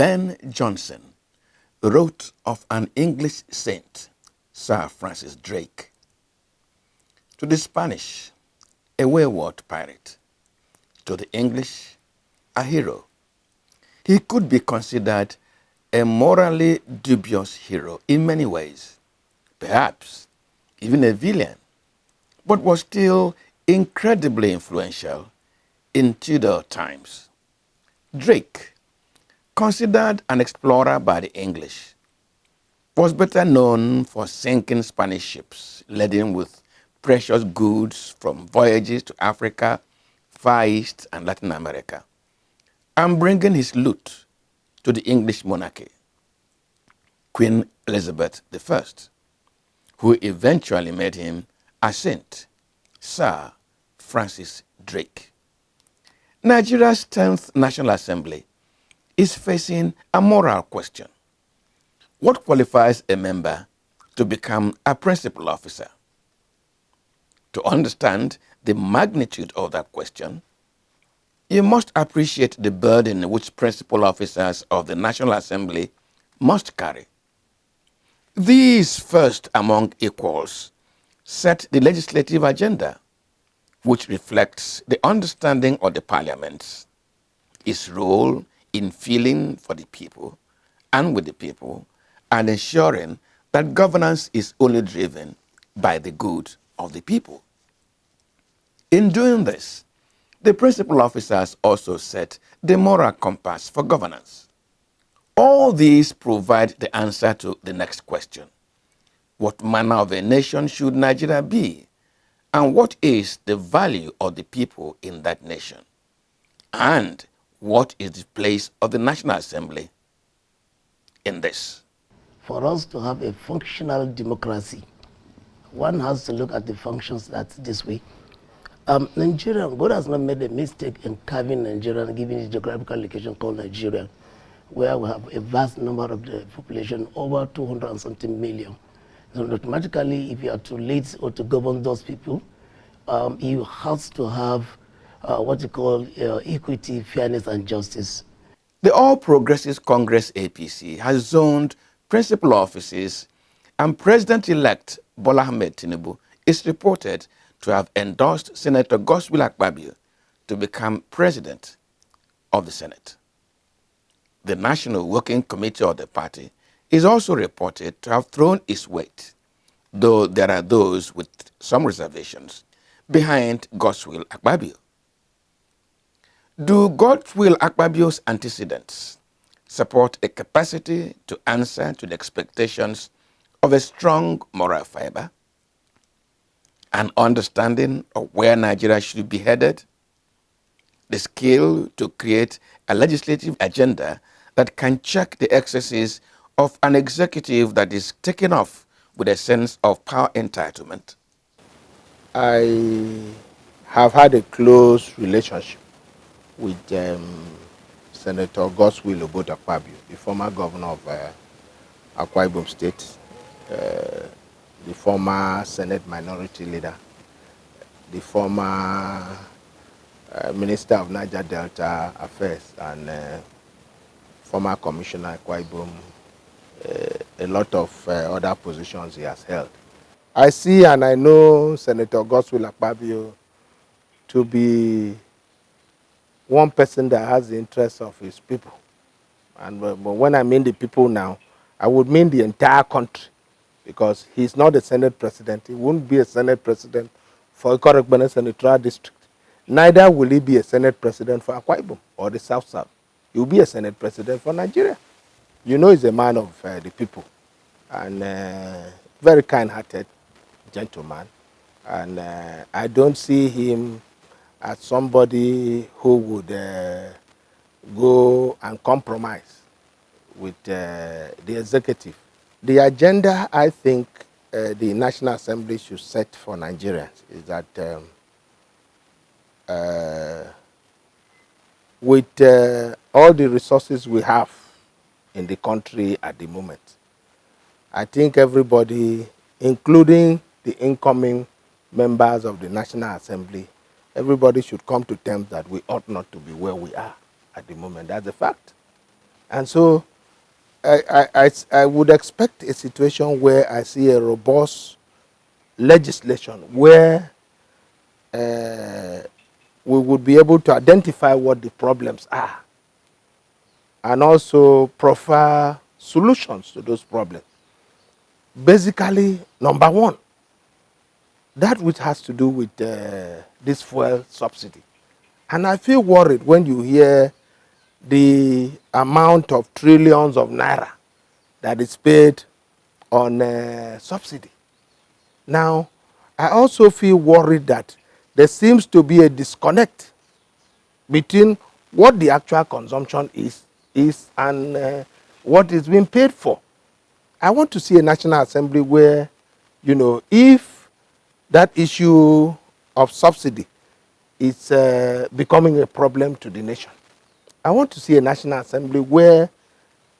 Ben Jonson wrote of an English saint, Sir Francis Drake. To the Spanish, a wayward pirate. To the English, a hero. He could be considered a morally dubious hero in many ways, perhaps even a villain, but was still incredibly influential in Tudor times. Drake, considered an explorer by the English, was better known for sinking Spanish ships laden with precious goods from voyages to Africa, Far East, and Latin America, and bringing his loot to the English monarchy, Queen Elizabeth I, who eventually made him a saint, Sir Francis Drake. Nigeria's 10th National Assembly is facing a moral question. What qualifies a member to become a principal officer? To understand the magnitude of that question, you must appreciate the burden which principal officers of the National Assembly must carry. These first among equals set the legislative agenda, which reflects the understanding of the parliament, its role in feeling for the people and with the people, and ensuring that governance is only driven by the good of the people. In doing this, the principal officers also set the moral compass for governance. All these provide the answer to the next question. What manner of a nation should Nigeria be? And what is the value of the people in that nation? And what is the place of the National Assembly in this? For us to have a functional democracy, one has to look at the functions that's this way. Nigeria, God has not made a mistake in carving Nigeria and giving it a geographical location called Nigeria, where we have a vast number of the population, over 200 and something million. So automatically, if you are to lead or to govern those people, you have to have what you call equity, fairness, and justice. The All Progressives Congress APC has zoned principal offices, and President-elect Bola Ahmed Tinubu is reported to have endorsed Senator Godswill Akpabio to become president of the Senate. The National Working Committee of the party is also reported to have thrown its weight, though there are those with some reservations, behind Godswill Akpabio. Do Godswill Akpabio's antecedents support a capacity to answer to the expectations of a strong moral fiber, an understanding of where Nigeria should be headed, the skill to create a legislative agenda that can check the excesses of an executive that is taken off with a sense of power entitlement? I have had a close relationship with Senator Godswill Akpabio, the former governor of Akwa Ibom State, the former Senate Minority Leader, the former Minister of Niger Delta Affairs, and former Commissioner Akwa Ibom, a lot of other positions he has held. I see and I know Senator Godswill Akpabio to be one person that has the interests of his people. And but when I mean the people now, I would mean the entire country, because he's not a Senate president. He won't be a Senate president for Ikorekbene Senatorial District. Neither will he be a Senate president for Akwa Ibom or the South South. He will be a Senate president for Nigeria. You know, he's a man of the people, and very kind-hearted gentleman. And I don't see him as somebody who would go and compromise with the executive. The agenda I think the National Assembly should set for Nigerians is that with all the resources we have in the country at the moment, I think everybody, including the incoming members of the National Assembly, everybody should come to terms that we ought not to be where we are at the moment. That's a fact. And so I would expect a situation where I see a robust legislation where we would be able to identify what the problems are and also proffer solutions to those problems. Basically, number one, that which has to do with this fuel subsidy. And I feel worried when you hear the amount of trillions of naira that is paid on subsidy. Now, I also feel worried that there seems to be a disconnect between what the actual consumption is and what is being paid for. I want to see a National Assembly where, you know, if that issue of subsidy is becoming a problem to the nation, I want to see a National Assembly where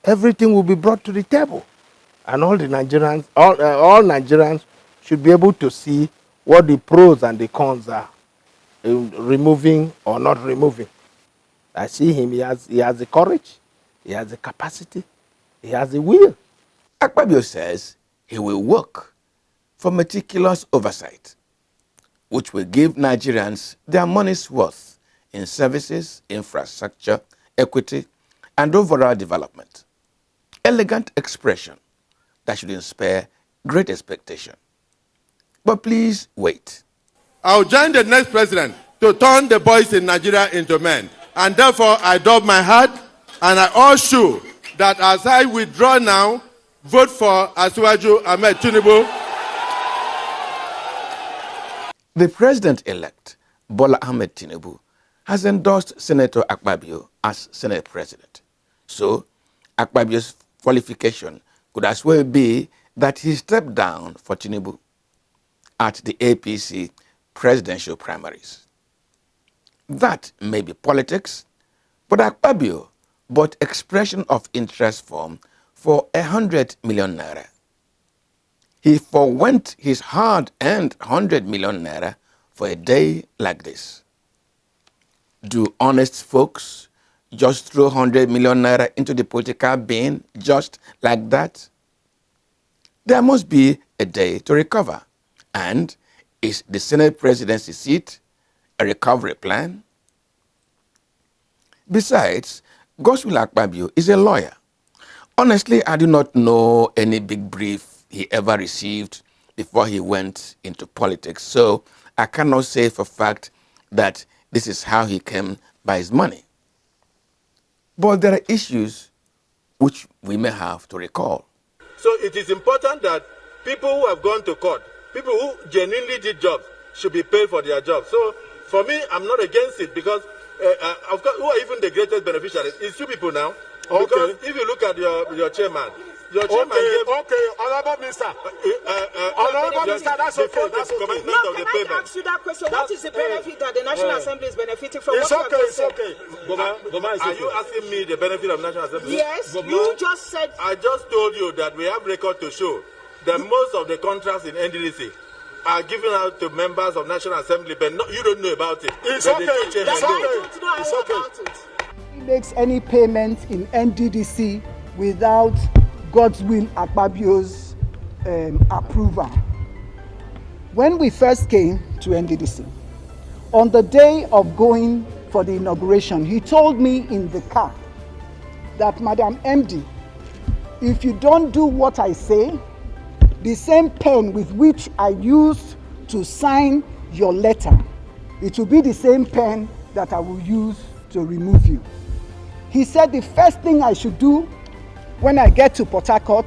everything will be brought to the table, and all the Nigerians, all Nigerians should be able to see what the pros and the cons are in removing or not removing. I see him. He has the courage, he has the capacity, he has the will. Akpabio says he will work for meticulous oversight, which will give Nigerians their money's worth in services, infrastructure, equity, and overall development. Elegant expression that should inspire great expectation. But please wait. I'll join the next president to turn the boys in Nigeria into men. And therefore, I dub my heart and I assure that as I withdraw now, vote for Asiwaju Ahmed Tinubu. The president-elect, Bola Ahmed Tinubu, has endorsed Senator Akpabio as Senate President. So, Akpabio's qualification could as well be that he stepped down for Tinubu at the APC presidential primaries. That may be politics, but Akpabio bought expression of interest form for 100 million naira. He forwent his hard-earned 100 million naira for a day like this. Do honest folks just throw 100 million naira into the political bin just like that? There must be a day to recover. And is the Senate presidency seat a recovery plan? Besides, Godswill Akpabio is a lawyer. Honestly, I do not know any big brief he ever received before he went into politics. So I cannot say for a fact that this is how he came by his money. But there are issues which we may have to recall. So it is important that people who have gone to court, people who genuinely did jobs, should be paid for their jobs. So for me, I'm not against it because, of course, who are even the greatest beneficiaries? It's you people now. Okay. Because if you look at your chairman, Okay, Honorable Minister. Honorable Minister, that's okay. That's okay. No, can I ask you that question? What is the benefit that the National Assembly is benefiting from? It's okay, it's okay. Are you asking me the benefit of National Assembly? Yes, you just said. I just told you that we have record to show that most of the contracts in NDDC are given out to members of National Assembly, but you don't know about it. It's okay. It's okay. He makes any payment in NDDC without Godswill Akpabio's approval. When we first came to NDDC, on the day of going for the inauguration, he told me in the car that, Madam MD, if you don't do what I say, the same pen with which I used to sign your letter, it will be the same pen that I will use to remove you. He said the first thing I should do when I get to Port Harcourt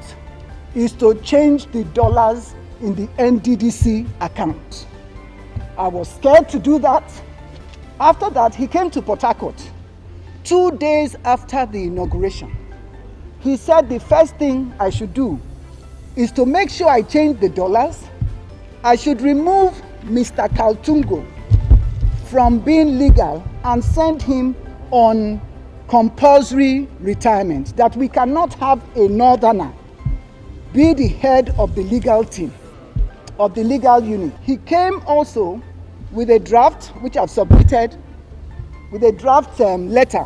is to change the dollars in the NDDC account. I was scared to do that. After that, he came to Port Harcourt 2 days after the inauguration. He said the first thing I should do is to make sure I change the dollars. I should remove Mr. Kaltungo from being legal and send him on compulsory retirement, that we cannot have a northerner be the head of the legal team, of the legal unit. He came also with a draft, which I've submitted, with a draft letter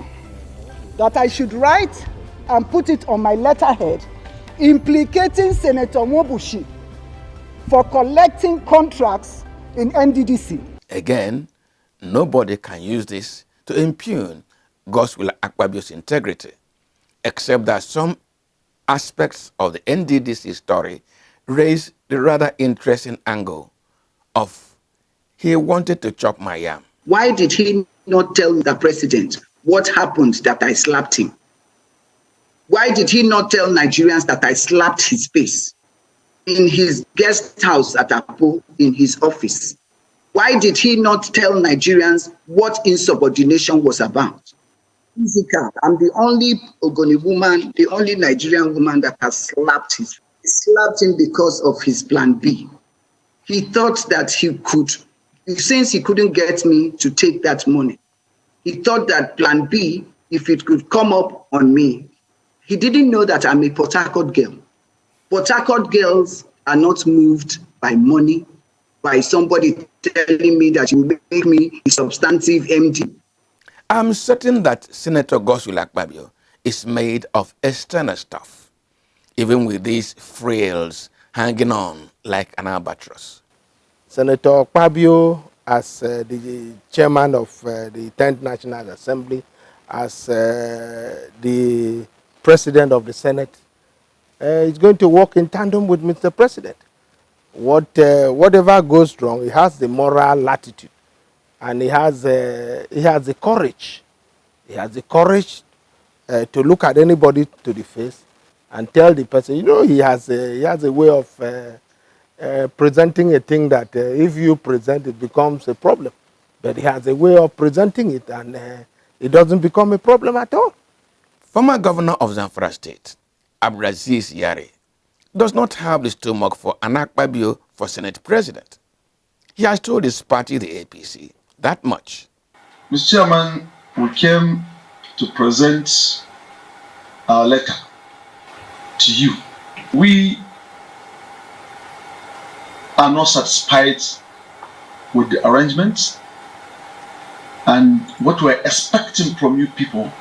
that I should write and put it on my letterhead, implicating Senator Mobushi for collecting contracts in NDDC. Again, nobody can use this to impugn Godswill Akpabio's integrity, except that some aspects of the NDDC story raise the rather interesting angle of he wanted to chop my yam. Why did he not tell the president what happened that I slapped him? Why did he not tell Nigerians that I slapped his face in his guest house at Apo, in his office? Why did he not tell Nigerians what insubordination was about? Physical. I'm the only Ogoni woman, the only Nigerian woman that has slapped him. He slapped him because of his plan B. He thought that he could, since he couldn't get me to take that money, he thought that plan B, if it could come up on me, he didn't know that I'm a Port Harcourt girl. Port Harcourt girls are not moved by money, by somebody telling me that you make me a substantive MD. I'm certain that Senator Godswill Akpabio is made of external stuff, even with these frails hanging on like an albatross. Senator Akpabio, as the chairman of the 10th National Assembly, as the president of the Senate, is going to work in tandem with Mr. President. Whatever goes wrong, he has the moral latitude, and he has the courage. He has the courage to look at anybody to the face and tell the person, you know, he has a way of presenting a thing that if you present it becomes a problem. But he has a way of presenting it, and it doesn't become a problem at all. Former governor of Zamfara State, Abdulaziz Yari, does not have the stomach for an Akpabio for Senate president. He has told his party, the APC, that much. Mr. Chairman, we came to present our letter to you. We are not satisfied with the arrangements, and what we're expecting from you people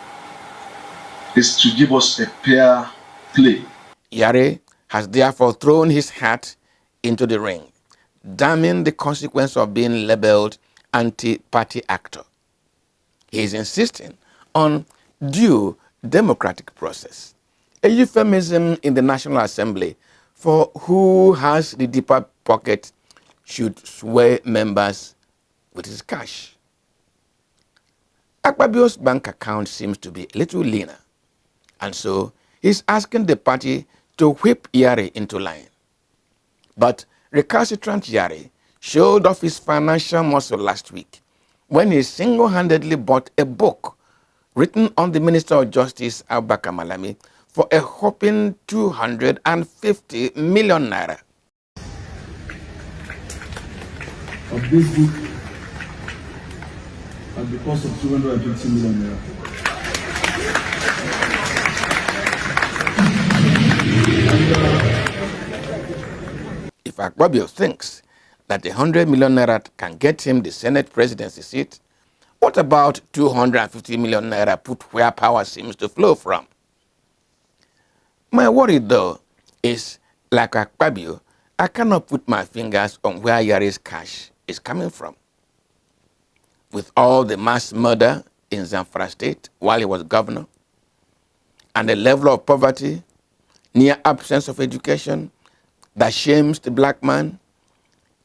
is to give us a fair play. Yari has therefore thrown his hat into the ring, damning the consequence of being labeled anti-party actor. He is insisting on due democratic process, a euphemism in the National Assembly for who has the deeper pocket should sway members with his cash. Akpabio's bank account seems to be a little leaner, and so he's asking the party to whip Yari into line. But recalcitrant Yari showed off his financial muscle last week when he single-handedly bought a book written on the Minister of Justice, Abubakar Malami, for a whopping 250 million naira. Of this book at the cost of 250 million naira. If Akpabio thinks that 100 million naira can get him the Senate presidency seat, what about 250 million naira put where power seems to flow from? My worry, though, is like Akpabio, I cannot put my fingers on where Yari's cash is coming from. With all the mass murder in Zamfara State while he was governor, and the level of poverty, near absence of education that shames the black man,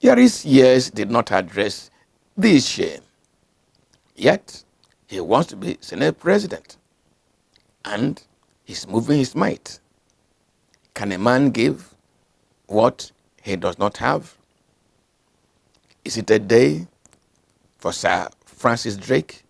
Yari's years did not address this shame. Yet, he wants to be Senate president, and he's moving his might. Can a man give what he does not have? Is it a day for Sir Francis Drake